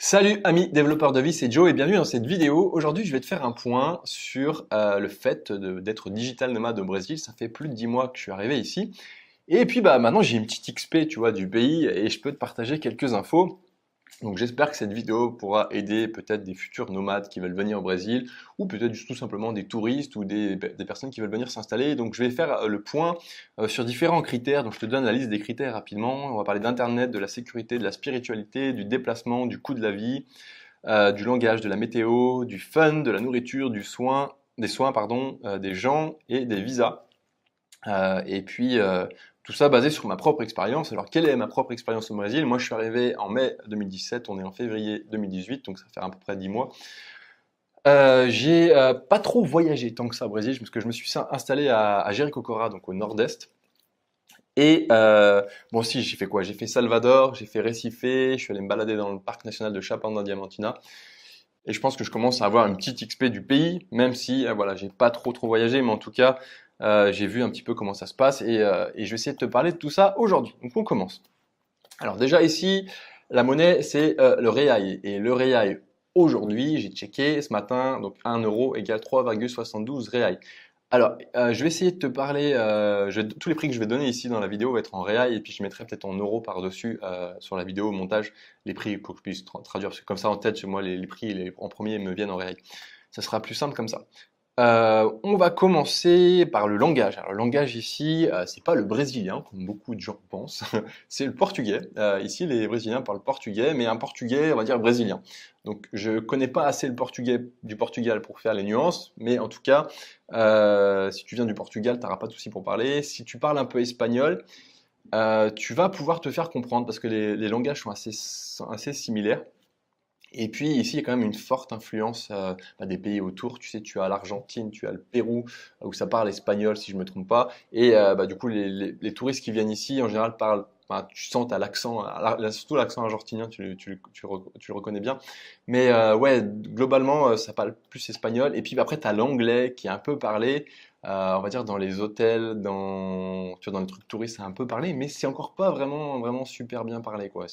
Salut amis développeurs de vie, c'est Joe et bienvenue dans cette vidéo. Aujourd'hui, je vais te faire un point sur le fait d'être digital nomade au Brésil. Ça fait plus de 10 mois que je suis arrivé ici. Et puis maintenant, j'ai une petite XP, tu vois, du pays et je peux te partager quelques infos. Donc j'espère que cette vidéo pourra aider peut-être des futurs nomades qui veulent venir au Brésil ou peut-être tout simplement des touristes ou des personnes qui veulent venir s'installer. Donc je vais faire le point sur différents critères. Donc je te donne la liste des critères rapidement. On va parler d'Internet, de la sécurité, de la spiritualité, du déplacement, du coût de la vie, du langage, de la météo, du fun, de la nourriture, des soins, pardon, des gens et des visas. Tout ça basé sur ma propre expérience. Alors, quelle est ma propre expérience au Brésil? Moi, je suis arrivé en mai 2017, on est en février 2018, donc ça fait à peu près 10 mois. J'ai pas trop voyagé tant que ça au Brésil, parce que je me suis installé à Jericoacoara, donc au nord-est. Bon, si, j'ai fait quoi? J'ai fait Salvador, j'ai fait Recife, je suis allé me balader dans le parc national de Chapada Diamantina. Et je pense que je commence à avoir une petite XP du pays, même si voilà, j'ai pas trop voyagé, mais en tout cas, j'ai vu un petit peu comment ça se passe et je vais essayer de te parler de tout ça aujourd'hui. Donc on commence. Alors déjà ici, la monnaie c'est le real et le real aujourd'hui, j'ai checké ce matin, donc 1 euro égale 3,72 real. Alors, je vais essayer de te parler, tous les prix que je vais donner ici dans la vidéo vont être en réal et puis je mettrai peut-être en euros par-dessus sur la vidéo au montage les prix pour que je puisse traduire parce que comme ça en tête chez moi les prix en premier me viennent en réal. Ça sera plus simple comme ça. On va commencer par le langage. Alors, le langage ici, c'est pas le brésilien, comme beaucoup de gens pensent, c'est le portugais. Ici, les Brésiliens parlent portugais, mais un portugais, on va dire brésilien. Donc, je connais pas assez le portugais du Portugal pour faire les nuances, mais en tout cas, si tu viens du Portugal, tu n'auras pas de souci pour parler. Si tu parles un peu espagnol, tu vas pouvoir te faire comprendre parce que les langages sont assez similaires. Et puis ici, il y a quand même une forte influence des pays autour. Tu sais, tu as l'Argentine, tu as le Pérou, où ça parle espagnol, si je ne me trompe pas. Et du coup, les touristes qui viennent ici, en général, parlent. Tu sens, t'as l'accent, surtout l'accent argentinien, tu le reconnais bien. Mais ouais, globalement, ça parle plus espagnol. Et puis après, tu as l'anglais qui est un peu parlé. On va dire dans les hôtels, tu vois, dans les trucs touristes, c'est un peu parlé, mais c'est encore pas vraiment super bien parlé, quoi.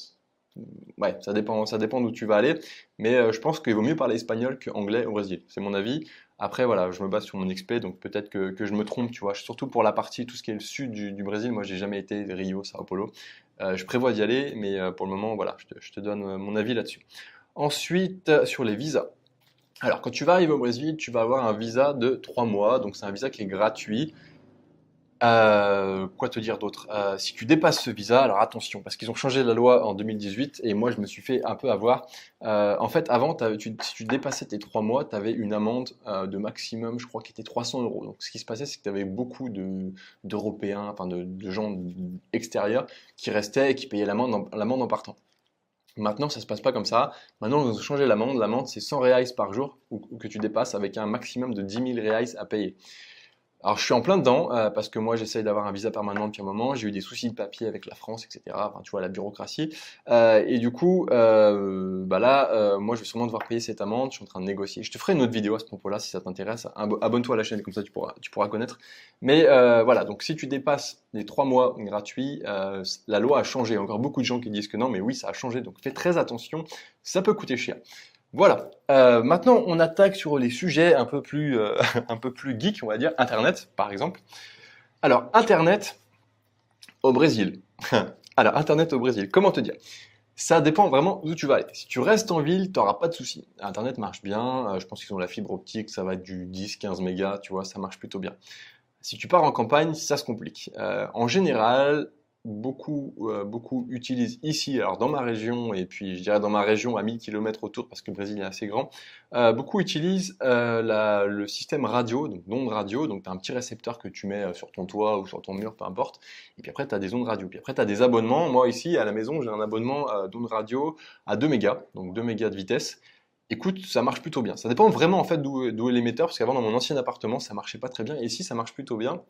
Ouais, ça dépend d'où tu vas aller, mais je pense qu'il vaut mieux parler espagnol que anglais au Brésil. C'est mon avis. Après, voilà, je me base sur mon expé, donc peut-être que je me trompe, tu vois. Surtout pour la partie, tout ce qui est le sud du Brésil, moi j'ai jamais été Rio, Sao Paulo. Je prévois d'y aller, mais pour le moment, voilà, je te donne mon avis là-dessus. Ensuite, sur les visas. Alors, quand tu vas arriver au Brésil, tu vas avoir un visa de 3 mois, donc c'est un visa qui est gratuit. Quoi te dire d'autre? Si tu dépasses ce visa, alors attention, parce qu'ils ont changé la loi en 2018 et moi je me suis fait un peu avoir. En fait, avant, si tu dépassais tes 3 mois, tu avais une amende de maximum, je crois, qui était 300 euros. Donc ce qui se passait, c'est que tu avais beaucoup d'Européens, enfin de gens extérieurs qui restaient et qui payaient l'amende en partant. Maintenant, ça se passe pas comme ça. Maintenant, ils ont changé l'amende. L'amende, c'est 100 reais par jour ou que tu dépasses avec un maximum de 10 000 reais à payer. Alors, je suis en plein dedans parce que moi, j'essaye d'avoir un visa permanent depuis un moment. J'ai eu des soucis de papier avec la France, etc. Enfin, tu vois, la bureaucratie. Et du coup, moi, je vais sûrement devoir payer cette amende. Je suis en train de négocier. Je te ferai une autre vidéo à ce propos-là si ça t'intéresse. Abonne-toi à la chaîne, comme ça, tu pourras connaître. Mais voilà, donc si tu dépasses les 3 mois gratuits, la loi a changé. Il y a encore beaucoup de gens qui disent que non, mais oui, ça a changé. Donc, fais très attention. Ça peut coûter cher. Voilà. Maintenant, on attaque sur les sujets un peu plus, un peu plus geek, on va dire. Internet, par exemple. Alors, Internet au Brésil. Alors, Internet au Brésil, comment te dire? Ça dépend vraiment d'où tu vas aller. Si tu restes en ville, tu n'auras pas de souci. Internet marche bien. Je pense qu'ils ont la fibre optique, ça va être du 10-15 mégas, tu vois, ça marche plutôt bien. Si tu pars en campagne, ça se complique. En général, beaucoup utilisent ici, alors dans ma région, et puis je dirais dans ma région à 1000 km autour, parce que le Brésil est assez grand, beaucoup utilisent le système radio, donc d'ondes radio, donc tu as un petit récepteur que tu mets sur ton toit ou sur ton mur, peu importe, et puis après tu as des ondes radio, puis après tu as des abonnements. Moi ici, à la maison, j'ai un abonnement d'ondes radio à 2 mégas, donc 2 mégas de vitesse. Écoute, ça marche plutôt bien. Ça dépend vraiment en fait d'où est l'émetteur, parce qu'avant dans mon ancien appartement, ça marchait pas très bien, et ici ça marche plutôt bien.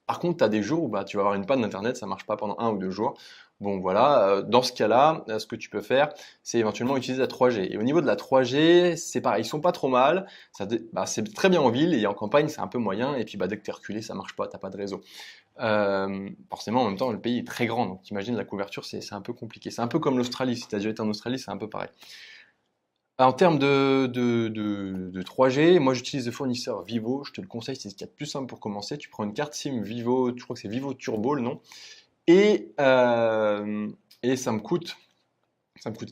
Par contre, tu as des jours où tu vas avoir une panne d'internet, ça marche pas pendant 1 ou 2 jours. Bon voilà, dans ce cas-là, ce que tu peux faire, c'est éventuellement utiliser la 3G. Et au niveau de la 3G, c'est pareil, ils sont pas trop mal. C'est très bien en ville et en campagne, c'est un peu moyen. Et puis dès que tu es reculé, ça marche pas, t'as pas de réseau. Forcément, en même temps, le pays est très grand, donc t'imagines la couverture, c'est un peu compliqué. C'est un peu comme l'Australie. Si tu as déjà été en Australie, c'est un peu pareil. En termes de 3G, moi j'utilise le fournisseur Vivo, je te le conseille, c'est ce qu'il y a de plus simple pour commencer. Tu prends une carte SIM Vivo, je crois que c'est Vivo Turbo le nom, et, euh, et ça me coûte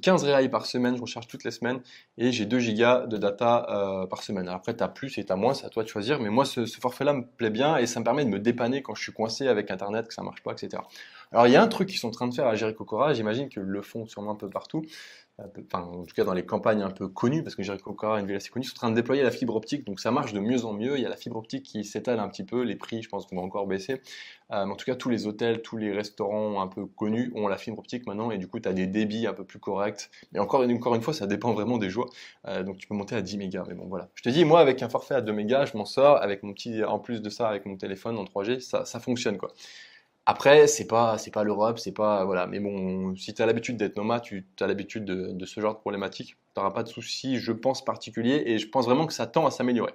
15 reais par semaine, je recharge toutes les semaines et j'ai 2 gigas de data par semaine. Alors après, tu as plus et tu as moins, c'est à toi de choisir, mais moi ce forfait-là me plaît bien et ça me permet de me dépanner quand je suis coincé avec Internet, que ça marche pas, etc. Alors il y a un truc qu'ils sont en train de faire à Jericho Cora, j'imagine qu'ils le font sûrement un peu partout, enfin en tout cas dans les campagnes un peu connues, parce que Jericho Cora est une ville assez connue, ils sont en train de déployer la fibre optique, donc ça marche de mieux en mieux. Il y a la fibre optique qui s'étale un petit peu, les prix je pense vont encore baisser. Mais en tout cas, tous les hôtels, tous les restaurants un peu connus ont la fibre optique maintenant, et du coup, tu as des débits un peu plus corrects. Mais encore une fois, ça dépend vraiment des jours. Donc, tu peux monter à 10 mégas. Mais bon, voilà. Je te dis, moi, avec un forfait à 2 mégas, je m'en sors. Avec mon petit, en plus de ça, avec mon téléphone en 3G, ça fonctionne, quoi. Après, c'est pas l'Europe, c'est pas, voilà. Mais bon, si tu as l'habitude d'être nomade, tu as l'habitude de ce genre de problématique, tu n'auras pas de soucis, je pense, particulier, et je pense vraiment que ça tend à s'améliorer.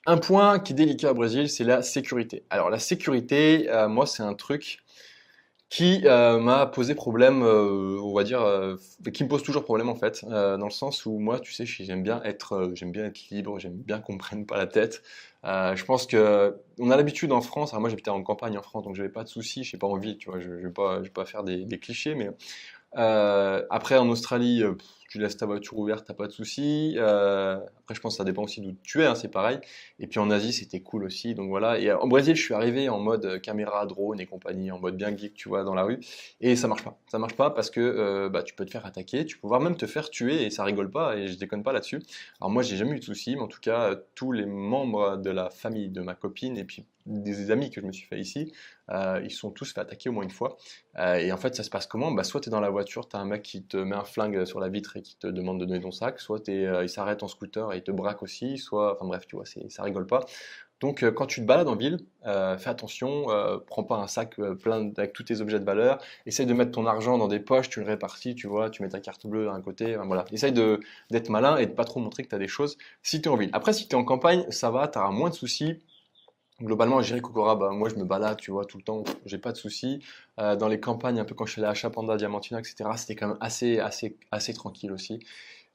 Un point qui est délicat au Brésil, c'est la sécurité. Alors la sécurité, moi c'est un truc qui m'a posé problème, on va dire, qui me pose toujours problème en fait, dans le sens où moi, tu sais, j'aime bien être libre, j'aime bien qu'on me prenne pas la tête. Je pense que on a l'habitude en France. Alors moi j'habitais en campagne en France, donc j'avais pas de soucis. Je sais pas en ville, tu vois, je vais pas faire des clichés, mais après, en Australie, tu laisses ta voiture ouverte, t'as pas de souci. Après, je pense que ça dépend aussi d'où tu es, hein, c'est pareil. Et puis en Asie, c'était cool aussi. Donc voilà. Et en Brésil, je suis arrivé en mode caméra, drone et compagnie, en mode bien geek, tu vois, dans la rue. Et ça marche pas. Ça marche pas parce que bah, tu peux te faire attaquer, tu peux voir même te faire tuer et ça rigole pas. Et je déconne pas là-dessus. Alors moi, j'ai jamais eu de souci, mais en tout cas, tous les membres de la famille de ma copine et puis des amis que je me suis fait ici, ils se sont tous fait attaquer au moins une fois. Et en fait, ça se passe comment? Bah, soit tu es dans la voiture, tu as un mec qui te met un flingue sur la vitre et qui te demande de donner ton sac, soit il s'arrête en scooter et il te braque aussi, soit, enfin bref, tu vois, ça rigole pas. Donc, quand tu te balades en ville, fais attention, prends pas un sac avec tous tes objets de valeur, essaye de mettre ton argent dans des poches, tu le répartis, tu vois, tu mets ta carte bleue d'un côté, voilà. Essaye d'être malin et de pas trop montrer que tu as des choses si tu es en ville. Après, si tu es en campagne, ça va, tu auras moins de soucis. Globalement, Jiri Kokora, bah, moi je me balade, tu vois, tout le temps, j'ai pas de soucis. Dans les campagnes, un peu quand je suis allé à Chapanda, Diamantina, etc., c'était quand même assez tranquille aussi.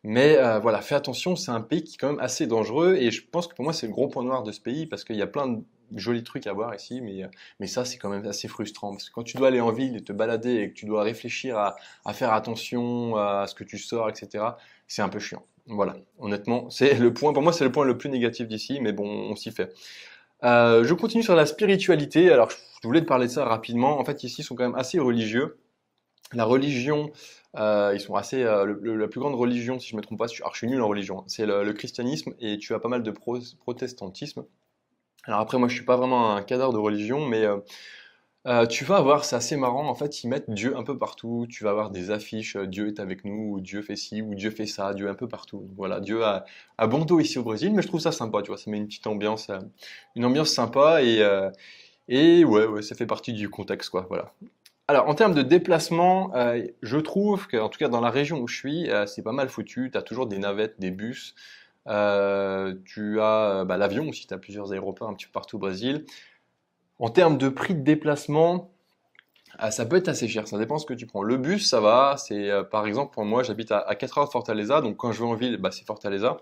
Mais voilà, fais attention, c'est un pays qui est quand même assez dangereux et je pense que pour moi c'est le gros point noir de ce pays parce qu'il y a plein de jolis trucs à voir ici, mais ça c'est quand même assez frustrant parce que quand tu dois aller en ville et te balader et que tu dois réfléchir à faire attention à ce que tu sors, etc., c'est un peu chiant. Voilà, honnêtement, pour moi c'est le point le plus négatif d'ici, mais bon, on s'y fait. Je continue sur la spiritualité. Alors, je voulais te parler de ça rapidement. En fait, ici, ils sont quand même assez religieux. La religion, ils sont assez. La plus grande religion, si je ne me trompe pas, alors je suis nul en religion, hein, c'est le christianisme et tu as pas mal de protestantisme. Alors après, moi, je suis pas vraiment un cadre de religion, mais tu vas avoir, c'est assez marrant, en fait, ils mettent Dieu un peu partout. Tu vas avoir des affiches, Dieu est avec nous, ou Dieu fait ci, ou Dieu fait ça, Dieu un peu partout. Donc voilà, Dieu a bon dos ici au Brésil, mais je trouve ça sympa, tu vois, ça met une ambiance sympa et ouais, ouais, ça fait partie du contexte, quoi, voilà. Alors, en termes de déplacement, je trouve que, en tout cas dans la région où je suis, c'est pas mal foutu. Tu as toujours des navettes, des bus. Tu as bah, l'avion aussi, tu as plusieurs aéroports un petit peu partout au Brésil. En termes de prix de déplacement, ça peut être assez cher, ça dépend ce que tu prends. Le bus, ça va, c'est par exemple pour moi, j'habite à 4 heures de Fortaleza, donc quand je vais en ville, bah, c'est Fortaleza.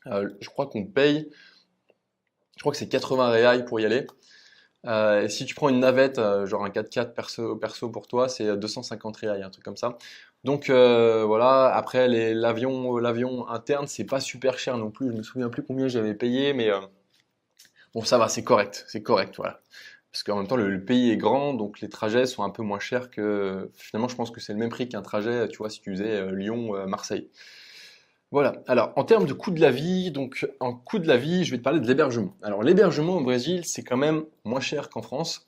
Je crois qu'on paye, je crois que c'est 80 reais pour y aller. Et si tu prends une navette, genre un 4x4 perso pour toi, c'est 250 reais, un truc comme ça. Donc voilà, après l'avion interne, c'est pas super cher non plus. Je me souviens plus combien j'avais payé, mais bon, ça va, c'est correct, voilà. Parce qu'en même temps, le pays est grand, donc les trajets sont un peu moins chers que. Finalement, je pense que c'est le même prix qu'un trajet, tu vois, si tu faisais Lyon-Marseille. Voilà. Alors, en termes de coût de la vie, donc en coût de la vie, je vais te parler de l'hébergement. Alors, l'hébergement au Brésil, c'est quand même moins cher qu'en France.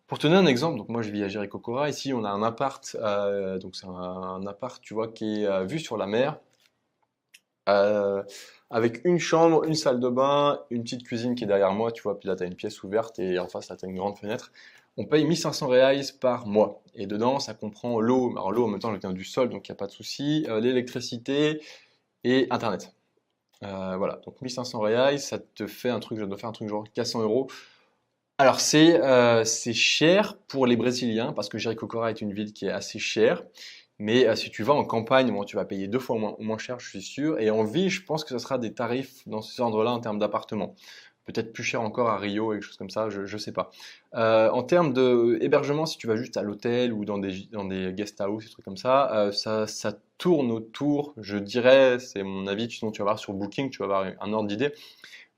Pour te donner un exemple, donc moi je vis à Jericoacoara, ici on a un appart, donc c'est un appart, tu vois, qui est vue sur la mer, euh, avec une chambre, une salle de bain, une petite cuisine qui est derrière moi, tu vois, puis là tu as une pièce ouverte et en face là tu as une grande fenêtre. On paye 1500 reais par mois. Et dedans, ça comprend l'eau. Alors l'eau, en même temps, elle vient du sol, donc il n'y a pas de souci. L'électricité, et Internet. Voilà, donc 1500 reais, ça te fait un truc, je dois faire un truc genre 400 euros. Alors c'est cher pour les Brésiliens parce que Jericoacoara est une ville qui est assez chère, Mais si tu vas en campagne, bon, tu vas payer 2 fois moins cher, je suis sûr. Et en ville, je pense que ce sera des tarifs dans ce ordre-là en termes d'appartement. Peut-être plus cher encore à Rio et quelque chose comme ça, je ne sais pas. En termes de hébergement, si tu vas juste à l'hôtel ou dans des guest house, des trucs comme ça tourne autour, je dirais, c'est mon avis, sinon tu vas voir sur Booking, tu vas avoir un ordre d'idée,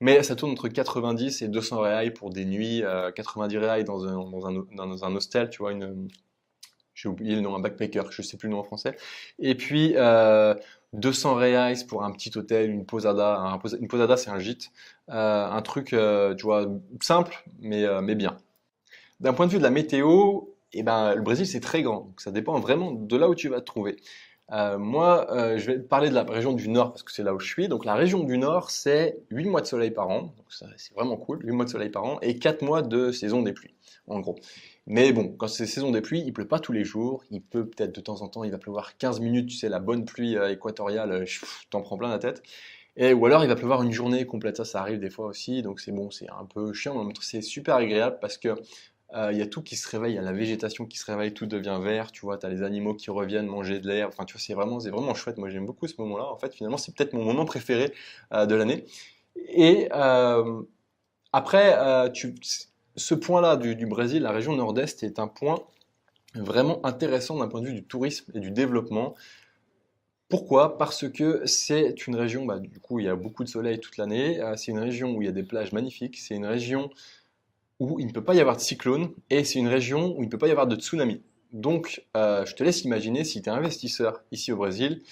mais ça tourne entre 90 et 200 reais pour des nuits, 90 reais dans un hostel, tu vois, j'ai oublié le nom, un backpacker, je sais plus le nom en français. Et puis 200 reais pour un petit hôtel, une posada. Une posada, c'est un gîte. Un truc, tu vois, simple, mais bien. D'un point de vue de la météo, eh ben, le Brésil, c'est très grand. Donc ça dépend vraiment de là où tu vas te trouver. Moi, je vais te parler de la région du Nord parce que c'est là où je suis. Donc la région du Nord, c'est 8 mois de soleil par an. Donc ça, c'est vraiment cool, 8 mois de soleil par an et 4 mois de saison des pluies, en gros. Mais bon, quand c'est saison des pluies, il pleut pas tous les jours. Il peut peut-être de temps en temps, il va pleuvoir 15 minutes, tu sais, la bonne pluie équatoriale, t'en prends plein la tête. Ou alors il va pleuvoir une journée complète, ça arrive des fois aussi. Donc c'est bon, c'est un peu chiant, mais en même temps c'est super agréable parce que il y a tout qui se réveille, il y a la végétation qui se réveille, tout devient vert, tu vois, tu as les animaux qui reviennent manger de l'herbe, enfin tu vois, c'est vraiment chouette, moi j'aime beaucoup ce moment-là, en fait finalement c'est peut-être mon moment préféré de l'année. Et après, ce point-là du Brésil, la région nord-est, est un point vraiment intéressant d'un point de vue du tourisme et du développement. Pourquoi? Parce que c'est une région, bah, du coup il y a beaucoup de soleil toute l'année, c'est une région où il y a des plages magnifiques, c'est une région où il ne peut pas y avoir de cyclone et c'est une région où il ne peut pas y avoir de tsunami. Donc, je te laisse imaginer si tu es investisseur ici au Brésil,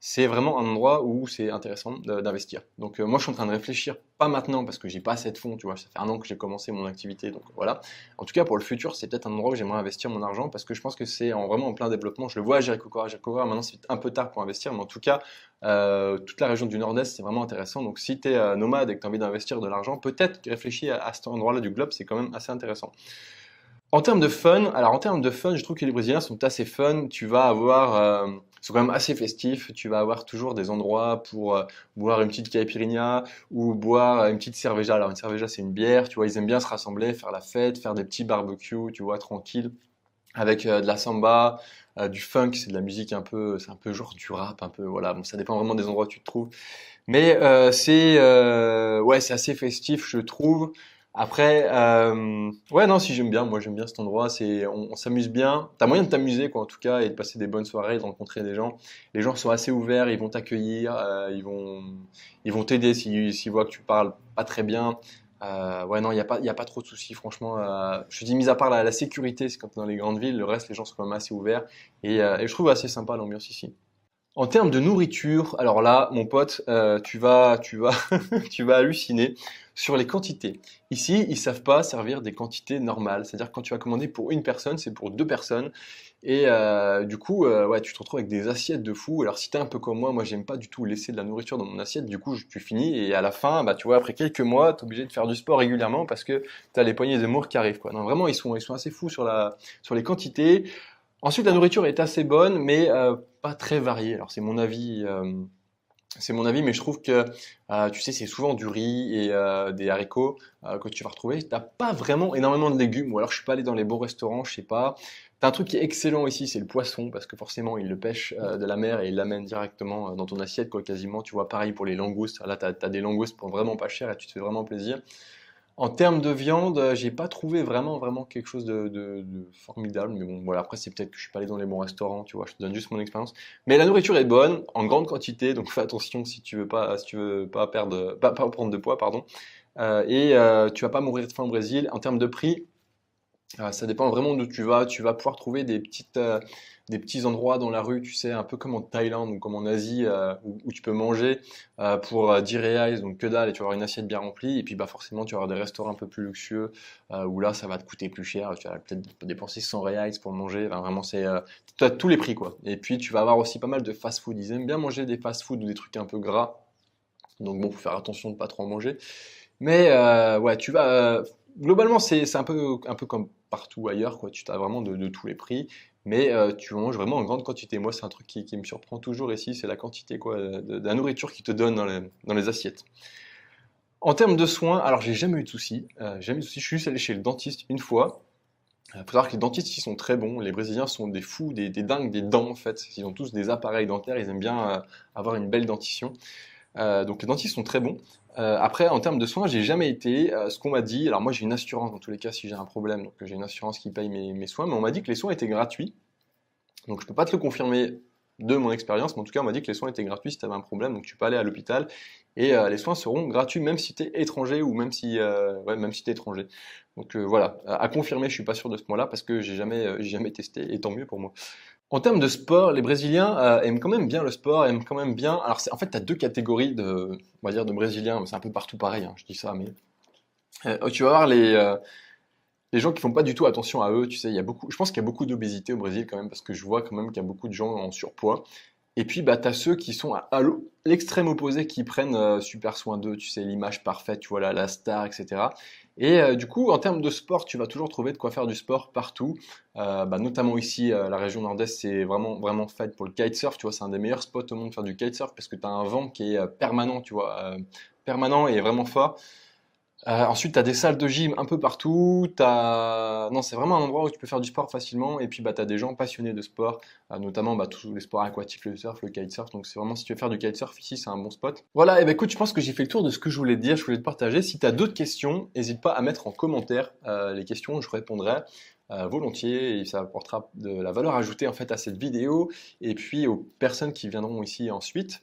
c'est vraiment un endroit où c'est intéressant d'investir. Donc, moi, je suis en train de réfléchir, pas maintenant parce que j'ai pas assez de fonds, tu vois, ça fait 1 an que j'ai commencé mon activité, donc voilà. En tout cas, pour le futur, c'est peut-être un endroit où j'aimerais investir mon argent parce que je pense que c'est vraiment en plein développement. Je le vois à Jericoacoara. Jericoacoara, maintenant, c'est un peu tard pour investir, mais en tout cas, toute la région du Nord-Est, c'est vraiment intéressant. Donc, si tu es nomade et que tu as envie d'investir de l'argent, peut-être réfléchir à cet endroit-là du globe, c'est quand même assez intéressant. En termes de fun, je trouve que les Brésiliens sont assez fun. Tu vas avoir, ils sont quand même assez festifs. Tu vas avoir toujours des endroits pour boire une petite caipirinha ou boire une petite cerveja. Alors une cerveja, c'est une bière. Tu vois, ils aiment bien se rassembler, faire la fête, faire des petits barbecues, tu vois, tranquille, avec de la samba, du funk. C'est de la musique c'est un peu genre du rap, un peu. Voilà, bon, ça dépend vraiment des endroits où tu te trouves. Mais ouais, c'est assez festif, je trouve. Après, ouais, non, si j'aime bien, moi j'aime bien cet endroit. On s'amuse bien. T'as moyen de t'amuser, quoi, en tout cas, et de passer des bonnes soirées, de rencontrer des gens. Les gens sont assez ouverts, ils vont t'accueillir, ils vont t'aider s'ils voient que tu parles pas très bien. Ouais, non, il y a pas trop de soucis, franchement. Je dis, mis à part la sécurité, c'est quand t'es dans les grandes villes, le reste, les gens sont quand même assez ouverts. Et je trouve assez sympa l'ambiance ici. En termes de nourriture, alors là, mon pote, tu vas halluciner sur les quantités. Ici, ils savent pas servir des quantités normales. C'est-à-dire que quand tu vas commander pour une personne, c'est pour 2 personnes. Et du coup, ouais, tu te retrouves avec des assiettes de fou. Alors si t'es un peu comme moi j'aime pas du tout laisser de la nourriture dans mon assiette. Du coup, tu finis et à la fin, bah tu vois, après quelques mois, t'es obligé de faire du sport régulièrement parce que t'as les poignées d'amour qui arrivent, quoi. Non, vraiment, ils sont assez fous sur les quantités. Ensuite, la nourriture est assez bonne, mais pas très variée. Alors c'est mon avis, mais je trouve que tu sais, c'est souvent du riz et des haricots que tu vas retrouver. T'as pas vraiment énormément de légumes, ou alors je suis pas allé dans les bons restaurants, je sais pas. T'as un truc qui est excellent ici, c'est le poisson, parce que forcément ils le pêchent de la mer et ils l'amènent directement dans ton assiette, quoi, quasiment. Tu vois, pareil pour les langoustes. Là, t'as des langoustes pour vraiment pas cher et tu te fais vraiment plaisir. En termes de viande, j'ai pas trouvé vraiment quelque chose de formidable. Mais bon, voilà, après, c'est peut-être que je suis pas allé dans les bons restaurants, tu vois, je te donne juste mon expérience. Mais la nourriture est bonne, en grande quantité, donc fais attention si tu veux pas pas prendre de poids, pardon. Tu vas pas mourir de faim au Brésil. En termes de prix, ça dépend vraiment d'où tu vas. Tu vas pouvoir trouver des petits endroits dans la rue, tu sais, un peu comme en Thaïlande ou comme en Asie, où tu peux manger pour 10 reais, donc que dalle, et tu vas avoir une assiette bien remplie. Et puis bah forcément, tu vas avoir des restaurants un peu plus luxueux, où là, ça va te coûter plus cher. Tu vas peut-être dépenser 100 reais pour manger. Enfin, vraiment, tu as tous les prix, quoi. Et puis, tu vas avoir aussi pas mal de fast-food. Ils aiment bien manger des fast-food ou des trucs un peu gras. Donc bon, faut faire attention de pas trop en manger. Mais ouais, globalement, c'est un peu comme partout ailleurs, quoi. Tu as vraiment de tous les prix, mais tu manges vraiment en grande quantité. Moi, c'est un truc qui me surprend toujours ici, c'est la quantité, quoi, de la nourriture qu'ils te donnent dans les assiettes. En termes de soins, alors j'ai jamais eu de soucis. Jamais eu de soucis. Je suis juste allé chez le dentiste une fois. Il faut savoir que les dentistes ici sont très bons. Les Brésiliens sont des fous, des dingues des dents en fait. Ils ont tous des appareils dentaires, ils aiment bien avoir une belle dentition. Donc les dentistes sont très bons. Après, en termes de soins, j'ai jamais été. Ce qu'on m'a dit, alors moi j'ai une assurance dans tous les cas si j'ai un problème, donc j'ai une assurance qui paye mes soins, mais on m'a dit que les soins étaient gratuits. Donc je peux pas te le confirmer de mon expérience, mais en tout cas on m'a dit que les soins étaient gratuits si tu avais un problème, donc tu peux aller à l'hôpital et les soins seront gratuits même si tu es étranger ou même si tu es étranger. Donc voilà, à confirmer, je suis pas sûr de ce point-là parce que j'ai jamais testé et tant mieux pour moi. En termes de sport, les Brésiliens aiment quand même bien le sport, aiment quand même bien. Alors en fait, tu as deux catégories on va dire, de Brésiliens, c'est un peu partout pareil, hein, je dis ça, mais tu vas voir les gens qui font pas du tout attention à eux, tu sais, je pense qu'il y a beaucoup d'obésité au Brésil quand même, parce que je vois quand même qu'il y a beaucoup de gens en surpoids. Et puis, bah, tu as ceux qui sont à l'extrême opposé, qui prennent super soin d'eux, tu sais, l'image parfaite, tu vois, la star, etc. Et du coup, en termes de sport, tu vas toujours trouver de quoi faire du sport partout. Bah, notamment ici, la région nord-est, c'est vraiment, vraiment fait pour le kitesurf, tu vois, c'est un des meilleurs spots au monde pour faire du kitesurf, parce que tu as un vent qui est permanent, tu vois, permanent et vraiment fort. Ensuite, tu as des salles de gym un peu partout. Non, c'est vraiment un endroit où tu peux faire du sport facilement. Et puis, bah, tu as des gens passionnés de sport, notamment bah, tous les sports aquatiques, le surf, le kitesurf. Donc, c'est vraiment, si tu veux faire du kitesurf ici, c'est un bon spot. Voilà, et bah, écoute, je pense que j'ai fait le tour de ce que je voulais te dire, je voulais te partager. Si tu as d'autres questions, n'hésite pas à mettre en commentaire les questions, je répondrai. Volontiers et ça apportera de la valeur ajoutée en fait à cette vidéo et puis aux personnes qui viendront ici ensuite.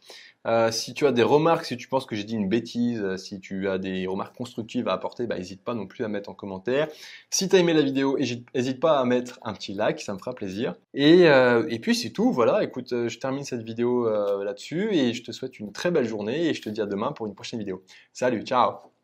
Si tu as des remarques, si tu penses que j'ai dit une bêtise, si tu as des remarques constructives à apporter, bah, n'hésite pas non plus à mettre en commentaire. Si tu as aimé la vidéo, n'hésite pas à mettre un petit like, ça me fera plaisir. Et puis c'est tout, voilà, écoute, je termine cette vidéo là-dessus et je te souhaite une très belle journée et je te dis à demain pour une prochaine vidéo. Salut, ciao!